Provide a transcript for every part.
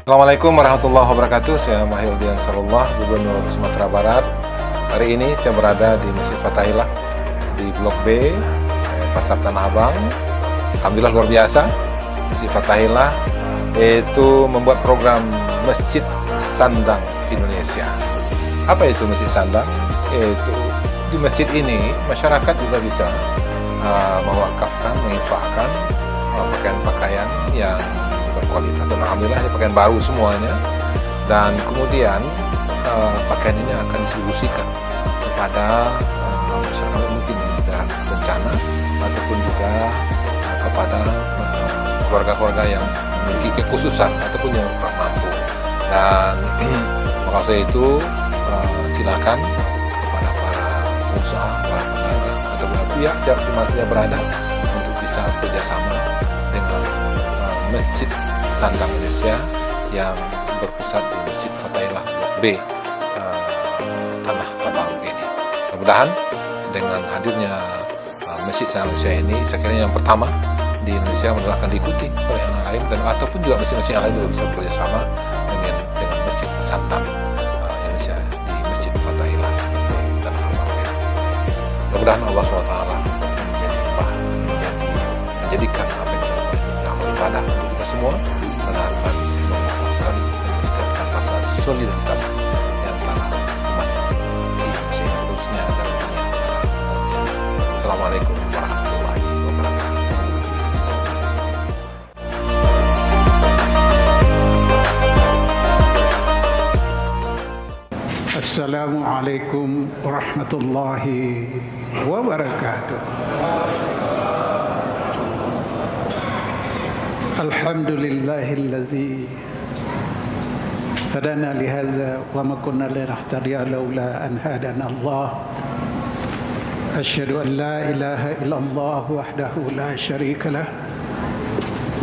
Assalamualaikum warahmatullahi wabarakatuh. Saya Mahildi Ansarullah, Gubernur Sumatera Barat. Hari ini saya berada di Masjid Fathahillah di Blok B, Pasar Tanah Abang. Alhamdulillah luar biasa. Masjid Fathahillah yaitu membuat program Masjid Sandang Indonesia. Apa itu Masjid Sandang? Yaitu di masjid ini masyarakat juga bisa mewakafkan, menginfakkan pakaian-pakaian yang berkualitas, dan alhamdulillah ini pakaian baru semuanya, dan kemudian pakaian ini akan distribusikan kepada masyarakat mungkin di daerah bencana ataupun juga kepada keluarga-keluarga yang memiliki kekhususan ataupun yang kurang mampu. Dan maka saya itu silakan kepada para pengusaha, para pedagang ataupun pihak siapa di mana berada untuk bisa bekerjasama dengan Masjid Sandang Indonesia yang berpusat di Masjid Fathahillah Blok B, Tanah Abang ini. Mudah-mudahan dengan hadirnya Masjid Sandang Indonesia ini, saya kira yang pertama di Indonesia akan diikuti oleh yang lain, dan ataupun juga masjid-masjid yang lain juga bisa bekerjasama dengan Masjid Sandang Indonesia di Masjid Fathahillah Tanah Abang ini. Mudah-mudahan Allah SWT menjadikan apa yang kita lakukan ini amal ibadah untuk kita semua, dan akan menguatkan dan meningkatkan rasa solidaritas di antara umat di Indonesia khususnya dan dunia. Assalamualaikum warahmatullahi wabarakatuh. Assalamualaikum warahmatullahi wabarakatuh. Alhamdulillahillazi hadana lihadza wa ma kunna linahtadiya laula an hadana Allah. Asyhadu an la ilaha illallah wahdahu la syarika lah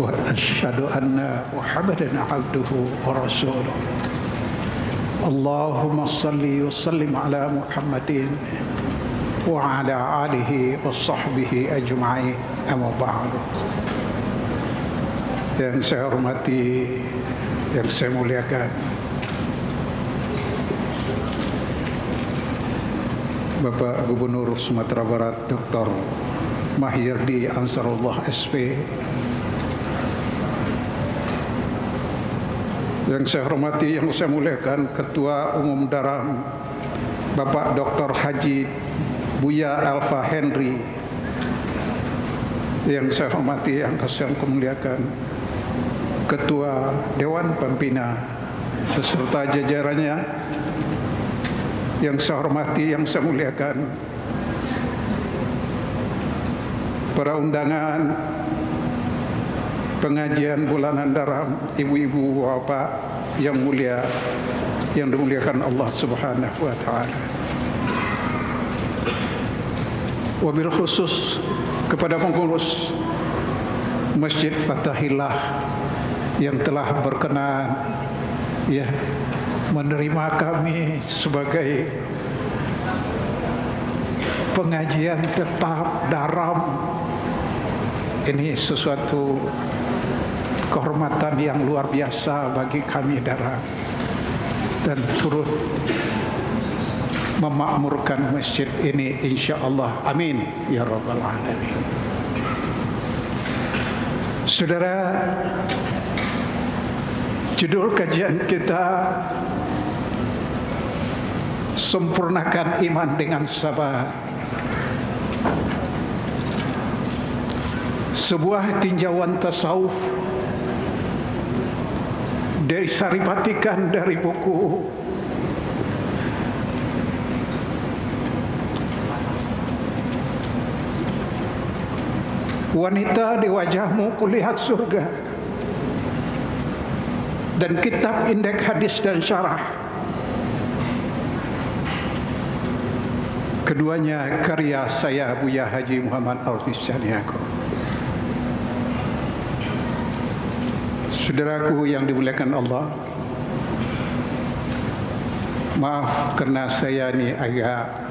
wa asyhadu anna Muhammadan abduhu wa rasuluh. Allahumma salli wa sallim ala Muhammadin wa ala alihi wa sahbihi ajma'in, amma ba'du. Yang saya hormati, yang saya muliakan Bapak Gubernur Sumatera Barat Dr. Mahildi Ansarullah SP, yang saya hormati, yang saya muliakan Ketua Umum Daram Bapak Dr. Haji Buya Alfa Henry, yang saya hormati, yang saya muliakan Ketua Dewan Pembina beserta jajarannya, yang saya hormati, yang saya muliakan para undangan pengajian bulanan Daram, ibu-ibu, bapak yang mulia, yang dimuliakan Allah Subhanahu wa taala. Wabil khusus kepada pengurus Masjid Fathahillah yang telah berkenan menerima kami sebagai pengajian tetap Daram. Ini sesuatu kehormatan yang luar biasa bagi kami Daram, dan turut memakmurkan masjid ini insyaallah. Amin ya rabbal alamin. Saudara, judul kajian kita sempurnakan iman dengan sabar. Sebuah tinjauan tasawuf dari saripatikan dari buku Wanita di Wajahmu Kulihat Surga dan kitab Indeks Hadis dan Syarah. Keduanya karya saya Buya Haji Muhammad Alfis Janiako. Saudaraku yang dimuliakan Allah, maaf karena saya ini agak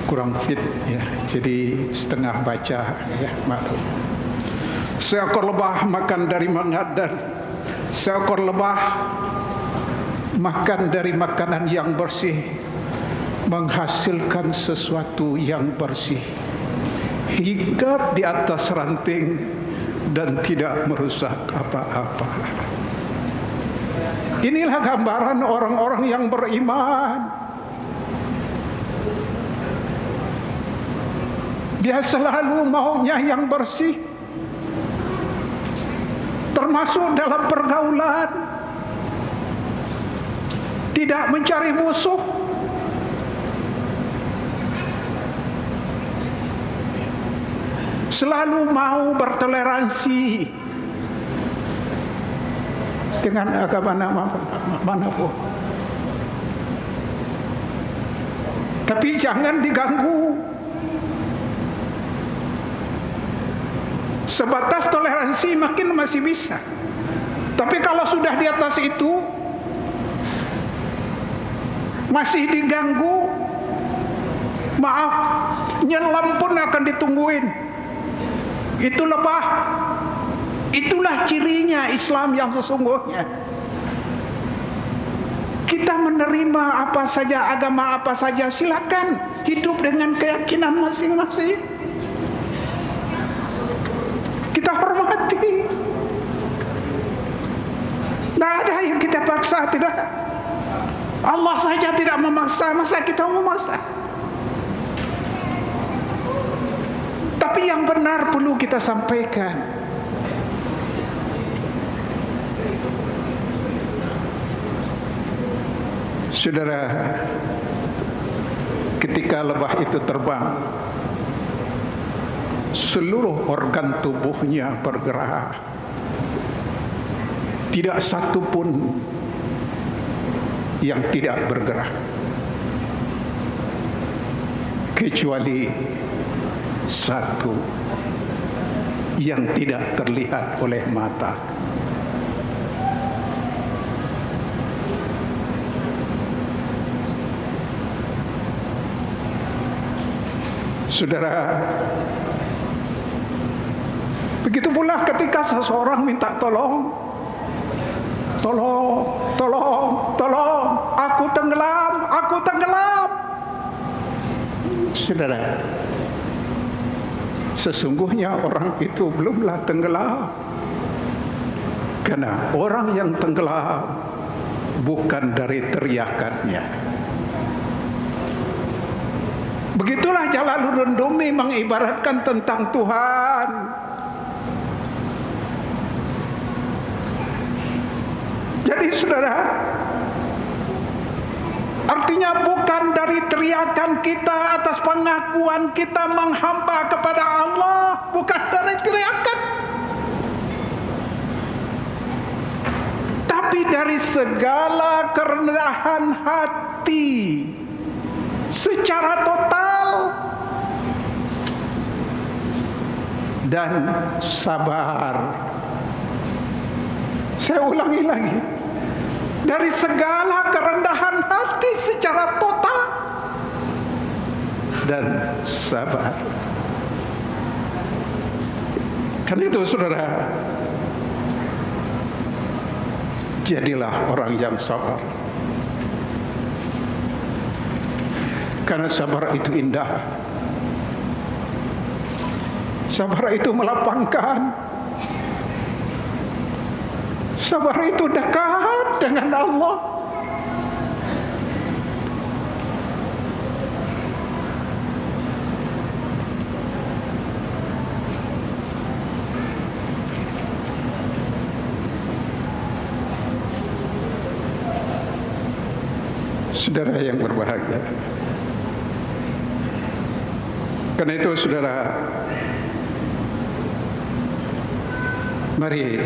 kurang fit ya, jadi setengah baca ya, maklum. Seekor lebah makan dari mangat dan seekor lebah makan dari makanan yang bersih, menghasilkan sesuatu yang bersih, hinggap di atas ranting dan tidak merusak apa-apa. Inilah gambaran orang-orang yang beriman. Dia selalu maunya yang bersih, termasuk dalam pergaulan, tidak mencari musuh. Selalu mau bertoleransi dengan agama manapun. Tapi jangan diganggu. Sebatas toleransi makin masih bisa. Tapi kalau sudah di atas itu masih diganggu, maaf, nyelam pun akan ditungguin. Itu lebah. Itulah cirinya Islam yang sesungguhnya. Kita menerima apa saja, agama apa saja, silakan hidup dengan keyakinan masing-masing. Kita hormati. Tidak ada yang kita paksa, tidak. Allah saja tidak memaksa, masa kita memaksa? Tapi yang benar perlu kita sampaikan. Saudara, ketika lebah itu terbang, seluruh organ tubuhnya bergerak. Tidak satu pun yang tidak bergerak, kecuali satu yang tidak terlihat oleh mata. Saudara, begitu pula ketika seseorang minta tolong, aku tenggelam. Saudara, sesungguhnya orang itu belumlah tenggelam. Karena orang yang tenggelam bukan dari teriakannya. Begitulah Jalaluddin Rumi mengibaratkan tentang Tuhan. Jadi saudara, artinya bukan dari teriakan kita atas pengakuan kita menghamba kepada Allah, bukan dari teriakan, tapi dari segala kerendahan hati secara total dan sabar. Saya ulangi lagi, dari segala kerendahan hati secara total dan sabar. Kan itu saudara, jadilah orang yang sabar. Karena sabar itu indah. Sabar itu melapangkan. Sabar itu dekat dengan Allah. Saudara yang berbahagia, karena itu saudara, mari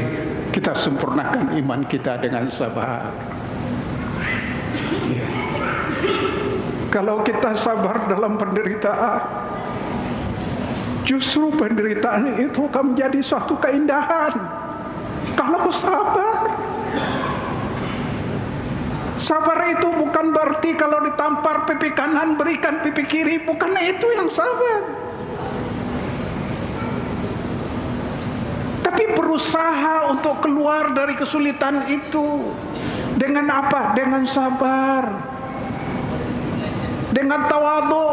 kita sempurnakan iman kita dengan sabar. Ya. Kalau kita sabar dalam penderitaan, justru penderitaan itu akan menjadi suatu keindahan. Kalau sabar, sabar itu bukan berarti kalau ditampar pipi kanan berikan pipi kiri, bukan itu yang sabar. Tapi berusaha untuk keluar dari kesulitan itu. Dengan apa? Dengan sabar, dengan tawadhu,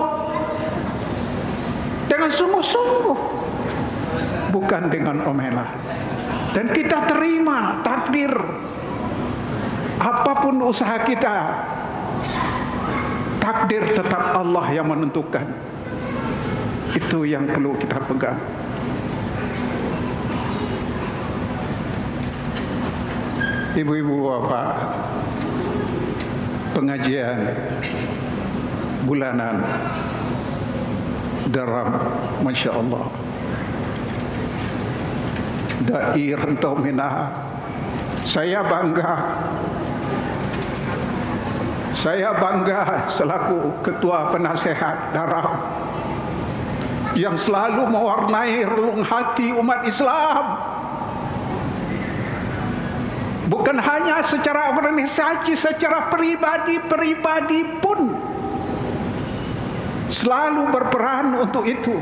dengan sungguh-sungguh, bukan dengan omelan. Dan kita terima takdir. Apapun usaha kita, takdir tetap Allah yang menentukan. Itu yang perlu kita pegang. Ibu-ibu, bapak, pengajian bulanan dalam Masya Allah Dair Taumina, saya bangga selaku ketua penasehat Daram yang selalu mewarnai relung hati umat Islam. Bukan hanya secara organisasi, secara pribadi pun selalu berperan untuk itu.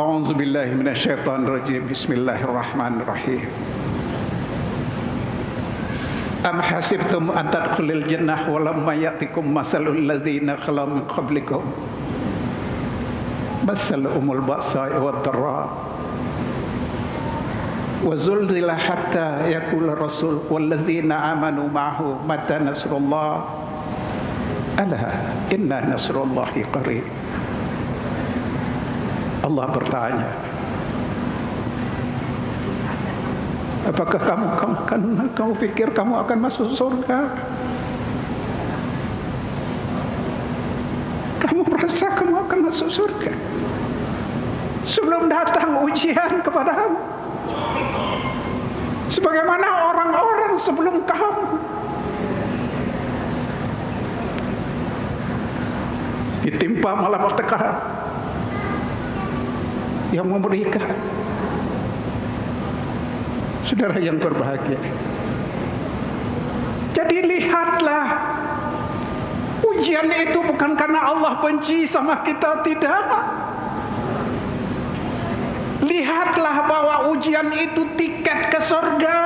A'udzubillahi minasyaitonirrajim. Bismillahirrahmanirrahim. Am hasibtum an tadkhulul jannah wa lam ya'tikum masalul ladzina khalu min qablikum masalhumul ba'sa wad dharra wa zulzila hatta yaqula rasul wal ladzina amanu ma'ahu mata nasrullah ala inna nasrullahi qarib. Allah bertanya, apakah kamu pikir kamu akan masuk surga? Kamu merasa kamu akan masuk surga sebelum datang ujian kepadamu, sebagaimana orang-orang sebelum kamu. Ditimpa malapetaka yang memberikan. Saudara yang berbahagia, jadi lihatlah, ujian itu bukan karena Allah benci sama kita, tidak. Lihatlah bahwa ujian itu tiket ke surga.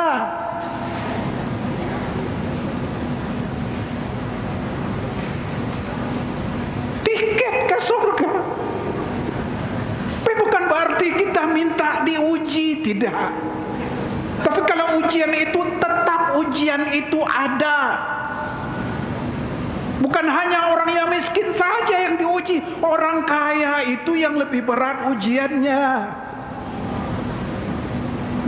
Tiket ke surga. Tapi bukan berarti kita minta diuji, tidak. Tapi kalau ujian itu tetap, ujian itu ada. Bukan hanya orang yang miskin saja yang diuji, orang kaya itu yang lebih berat ujiannya.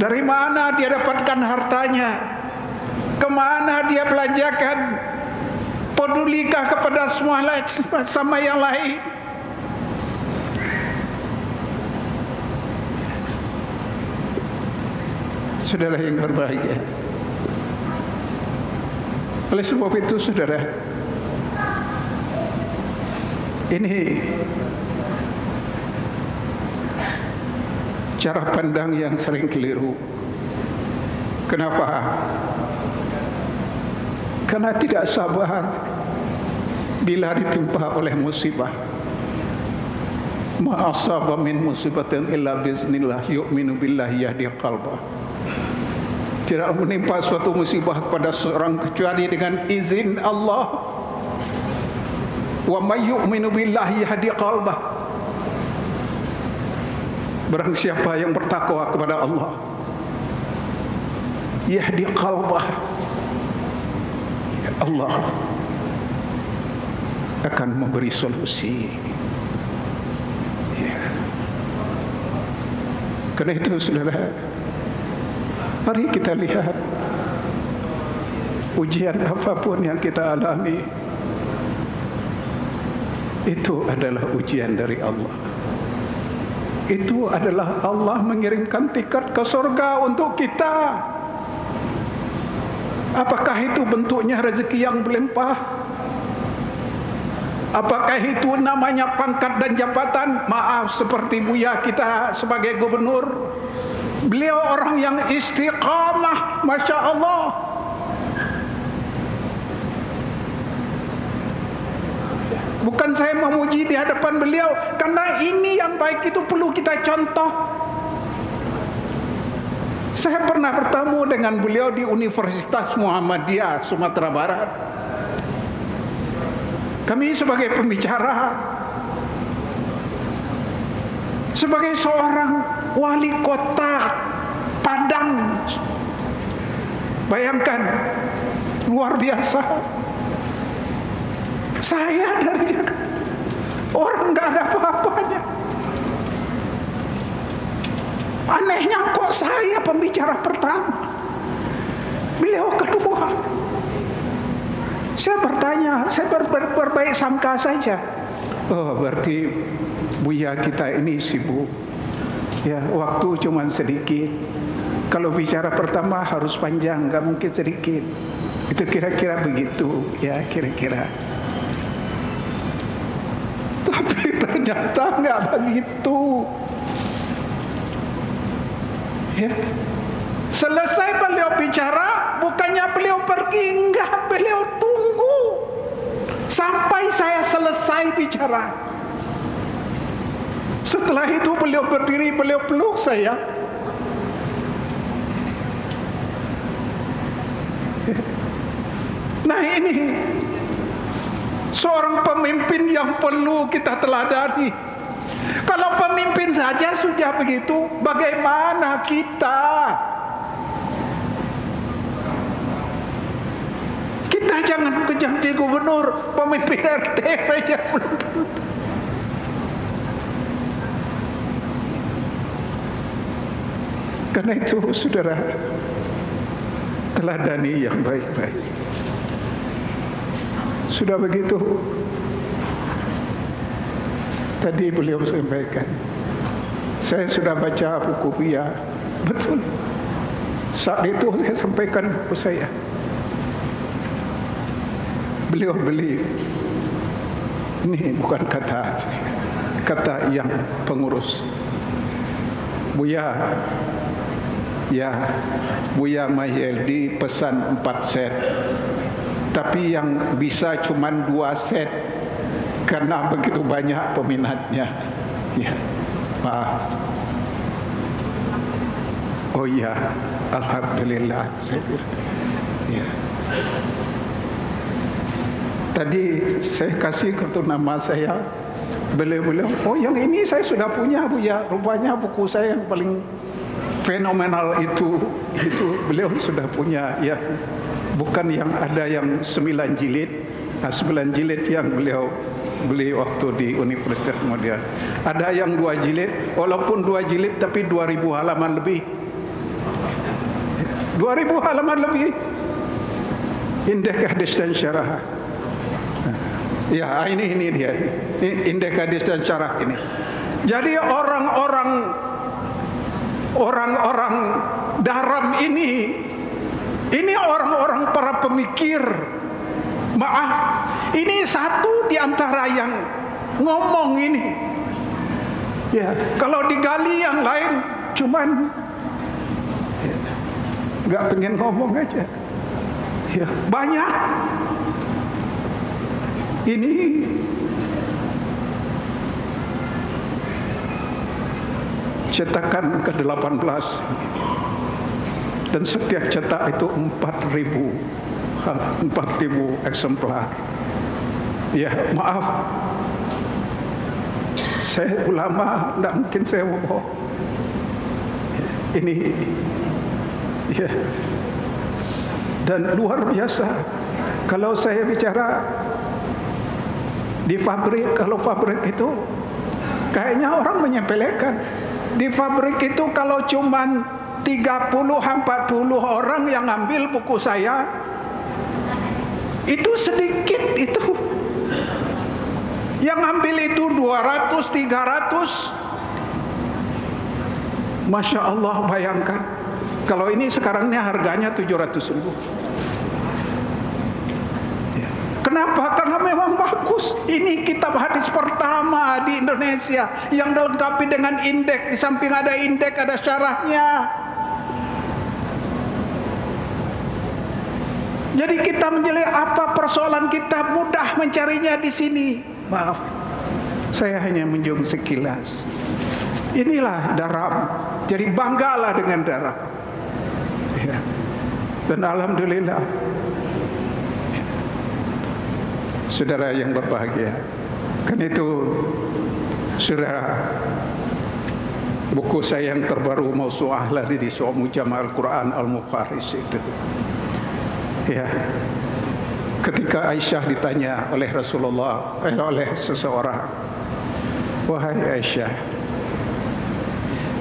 Dari mana dia dapatkan hartanya? Kemana dia belanjakan? Pedulikah kepada semua sama yang lain? Saudara yang berbahagia, oleh sebab itu saudara, ini cara pandang yang sering keliru. Kenapa? Karena tidak sabar bila ditimpa oleh musibah. Ma asaba min musibatin illa biiznillah yu'minu billahi yahdi qalbah. Tidak menimpa suatu musibah kepada seorang kecuali dengan izin Allah. Wa may yu'minu billahi yahdi qalbah. Barang siapa yang bertakwa kepada Allah, yahdi qalbah, Allah akan memberi solusi. Karena itu saudara, mari kita lihat ujian apapun yang kita alami, itu adalah ujian dari Allah. Itu adalah Allah mengirimkan tiket ke surga untuk kita. Apakah itu bentuknya rezeki yang berlimpah? Apakah itu namanya pangkat dan jabatan? Maaf, seperti Buya kita sebagai gubernur, beliau orang yang istiqamah, Masya Allah. Bukan saya memuji di hadapan beliau, karena ini yang baik itu perlu kita contoh. Saya pernah bertemu dengan beliau di Universitas Muhammadiyah Sumatera Barat. Kami sebagai pembicara, sebagai seorang wali kota Padang, bayangkan, luar biasa. Saya dari Jakarta, orang nggak ada apa-apanya. Anehnya kok saya pembicara pertama, beliau kedua. Saya bertanya, saya berbaik sangka saja. Oh, berarti Buya kita ini sibuk. Ya, waktu cuma sedikit. Kalau bicara pertama harus panjang, nggak mungkin sedikit. Itu kira-kira begitu, ya kira-kira. Tapi ternyata nggak begitu. Ya. Selesai beliau bicara, bukannya beliau pergi, enggak, beliau tunggu sampai saya selesai bicara. Setelah itu beliau berdiri, beliau peluk saya. Nah, ini seorang pemimpin yang perlu kita teladani. Kalau pemimpin saja sudah begitu, bagaimana kita? Kita jangan kejar jadi gubernur, pemimpin RT saja belum tentu. Karena itu, saudara, teladani yang baik-baik. Sudah begitu, tadi beliau sampaikan, saya sudah baca buku Buya, betul. Saat itu saya sampaikan buku saya, beliau beli. Ini bukan kata yang pengurus. Buya, ya, Buya Mahyildi pesan 4 set, tapi yang bisa cuma 2 set karena begitu banyak peminatnya. Ya, maaf. Oh iya, alhamdulillah, saya bilang. Ya. Tadi saya kasih kartu nama saya, beliau, oh yang ini saya sudah punya, Buya. Rupanya buku saya yang paling fenomenal itu beliau sudah punya, ya. Bukan yang ada yang 9 jilid. Nah, 9 jilid yang beliau beli waktu di Universitas kemudian. Ada yang 2 jilid, walaupun 2 jilid tapi 2000 halaman lebih. 2000 halaman lebih. Indeks hadis dan syarah. Ya, ini dia. Ini indeks hadis dan syarah ini. Jadi orang-orang daram ini orang-orang para pemikir. Maaf, ini satu di antara yang ngomong ini. Ya, kalau digali yang lain cuman nggak pengen ngomong aja. Ya, banyak. Ini cetakan ke-18 dan setiap cetak itu 4.000 eksemplar. Ya, maaf, saya ulama, tidak mungkin saya bohong. Ini, ya, dan luar biasa. Kalau saya bicara di pabrik, kalau pabrik itu kayaknya orang menyepelekan. Di pabrik itu kalau cuman 30-40 orang yang ambil buku saya, itu sedikit itu. Yang ambil itu 200-300. Masya Allah, bayangkan. Kalau ini sekarang harganya 700.000. Kenapa? Karena memang bagus. Ini kitab hadis pertama di Indonesia yang dilengkapi dengan indeks. Di samping ada indeks, ada syarahnya. Jadi kita menjelek apa persoalan kita, mudah mencarinya di sini. Maaf, saya hanya menjung sekilas. Inilah Daram. Jadi banggalah dengan Daram. Ya. Dan alhamdulillah, saudara yang berbahagia, kan itu saudara, buku saya yang terbaru Mausu'ah lari di Mujam' Al-Quran Al-Mufaris itu. Ya. Ketika Aisyah ditanya oleh Rasulullah, oleh seseorang, wahai Aisyah,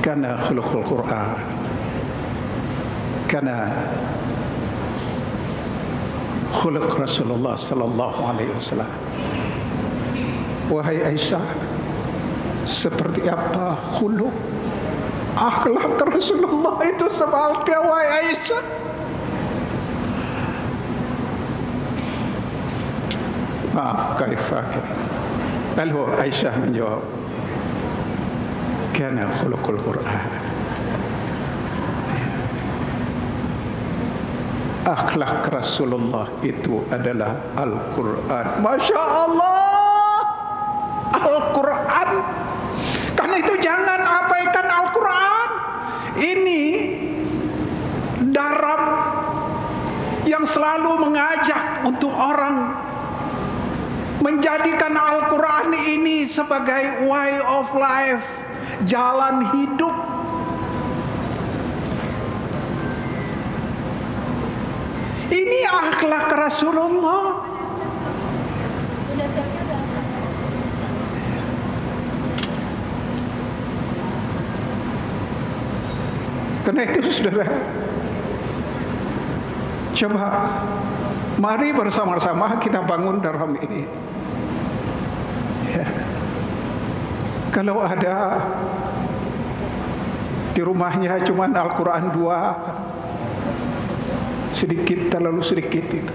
kana khuluqul Quran, kana khuluq Rasulullah sallallahu alaihi wasallam. Wahai Aisyah, seperti apa khuluq akhlak Rasulullah itu seperti wahai Aisyah? Maaf, kaifah. Lalu Aisyah menjawab, kana khuluqul Quran. Akhlak Rasulullah itu adalah Al-Quran. Masya Allah, Al-Quran. Karena itu jangan abaikan Al-Quran. Ini Daram yang selalu mengajak untuk orang menjadikan Al-Quran ini sebagai way of life, jalan hidup. Ini akhlak Rasulullah. Karena itu saudara, coba mari bersama-sama kita bangun Daram ini. Ya. Kalau ada di rumahnya cuma Al-Quran 2, sedikit, terlalu sedikit itu.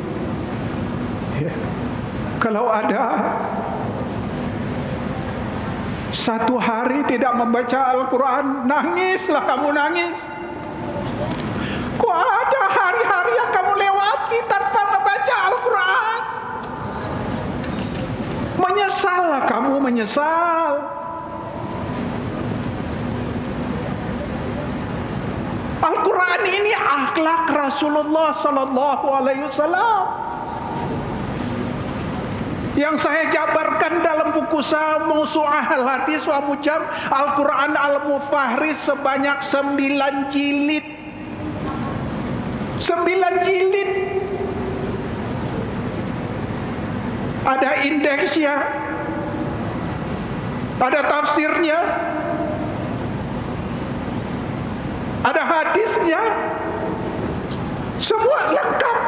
Ya. Kalau ada satu hari tidak membaca Al-Quran, nangislah kamu, nangis. Kok ada hari-hari yang kamu lewati tanpa membaca Al-Quran? Menyesallah kamu, menyesal. Al-Quran ini akhlak Rasulullah sallallahu alaihi wasallam yang saya jabarkan dalam buku saya Mausu'ah Al-Hadis wa Mujam' Al-Quran Al-Mufaris sebanyak 9 jilid. 9 jilid. Ada indeksnya, ada tafsirnya, ada hadisnya, semua lengkap.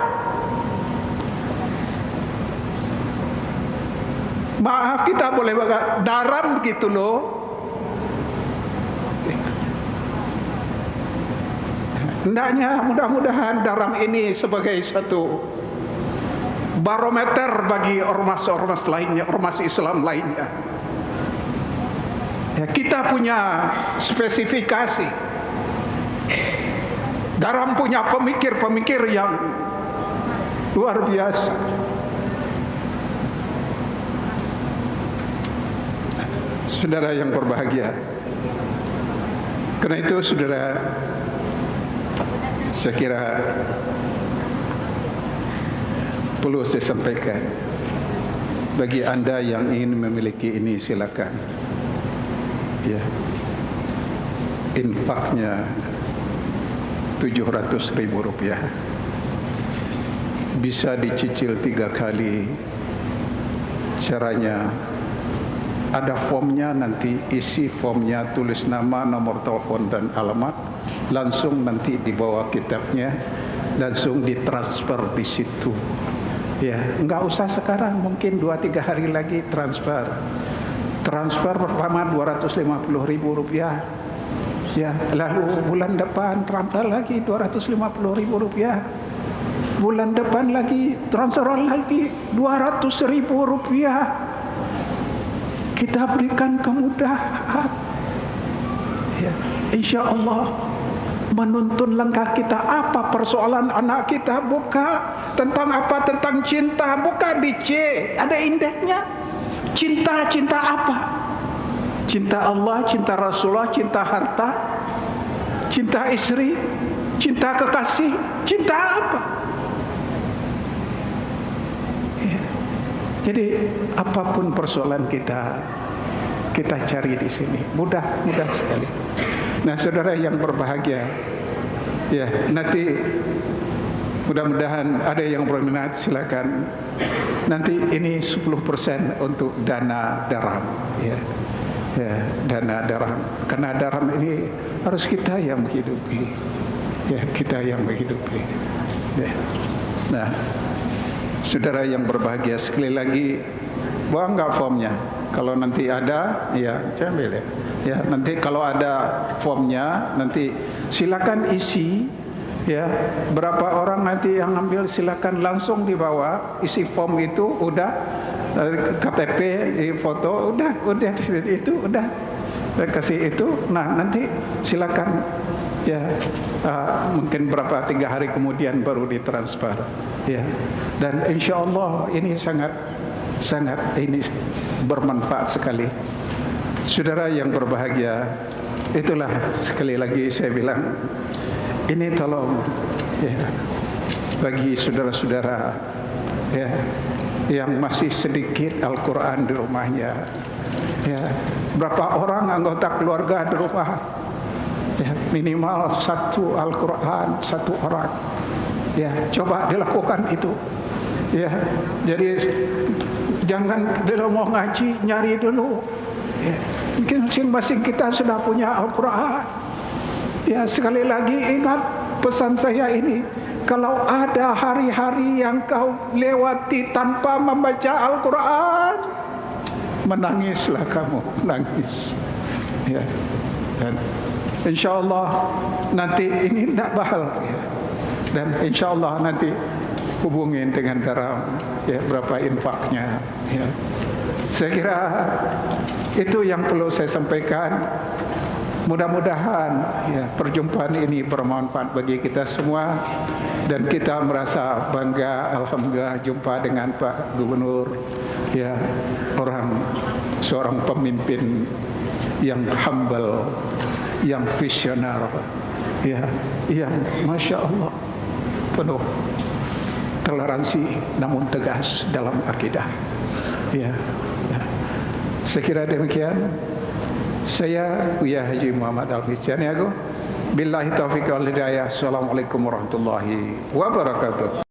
Maaf, kita boleh Daram begitu loh. Hendaknya mudah-mudahan Daram ini sebagai satu barometer bagi ormas-ormas lainnya, ormas Islam lainnya. Ya, kita punya spesifikasi. Daram punya pemikir-pemikir yang luar biasa. Saudara yang berbahagia, karena itu saudara, saya kira perlu saya sampaikan, bagi Anda yang ingin memiliki ini silakan. Ya, infaknya Rp700.000, bisa dicicil 3 kali. Caranya ada formnya, nanti isi formnya, tulis nama, nomor telepon dan alamat, langsung nanti di bawah kitabnya langsung ditransfer di situ. Ya, enggak usah sekarang, mungkin 2-3 hari lagi transfer. Transfer pertama Rp250.000. Ya, lalu bulan depan transfer lagi Rp250.000. Bulan depan lagi transfer lagi Rp200.000. Kita berikan kemudahan. Ya, insya Allah menuntun langkah kita. Apa persoalan anak kita, buka. Tentang apa? Tentang cinta, buka di C, ada indeksnya. Cinta apa? Cinta Allah, cinta Rasulullah, cinta harta, cinta istri, cinta kekasih, cinta apa? Ya. Jadi apapun persoalan kita cari di sini. Mudah sekali. Nah, saudara yang berbahagia, ya nanti mudah-mudahan ada yang berminat, silakan. Nanti ini 10% untuk dana darah, ya, dana darah. Karena darah ini harus kita yang menghidupi, ya, kita yang menghidupi. Ya. Nah, saudara yang berbahagia, sekali lagi, bawa nggak formnya? Kalau nanti ada, ya, ambil ya. Ya, nanti kalau ada formnya, nanti silakan isi. Ya, berapa orang nanti yang ambil, silakan langsung dibawa, isi form itu, udah KTP di foto, udah itu udah kasih itu. Nah, nanti silakan, ya, mungkin 3 hari kemudian baru ditransfer, ya. Dan insya Allah ini sangat ini bermanfaat sekali. Saudara yang berbahagia, itulah sekali lagi saya bilang, ini tolong, ya, bagi saudara-saudara, ya, yang masih sedikit Al-Quran di rumahnya, ya, berapa orang anggota keluarga di rumah, ya, minimal 1 Al-Quran 1 orang, ya, coba dilakukan itu, ya. Jadi jangan kalau mau ngaji nyari dulu, ya. Mungkin masing-masing kita sudah punya Al-Quran. Ya, sekali lagi ingat pesan saya ini. Kalau ada hari-hari yang kau lewati tanpa membaca Al-Quran, menangislah kamu, menangis. Ya. Dan insya Allah nanti ini tidak bahal. Ya. Dan insya Allah nanti hubungin dengan darah, ya, berapa infaknya. Ya. Saya kira itu yang perlu saya sampaikan. Mudah-mudahan, ya, perjumpaan ini bermanfaat bagi kita semua, dan kita merasa bangga, alhamdulillah, jumpa dengan Pak Gubernur, ya, seorang pemimpin yang humble, yang visioner, ya, yang masya Allah penuh toleransi namun tegas dalam akidah, ya. Saya kira demikian. Saya Buya Haji Muhammad Alfi Caniago. Billahi taufiq wal hidayah. Assalamualaikum warahmatullahi wabarakatuh.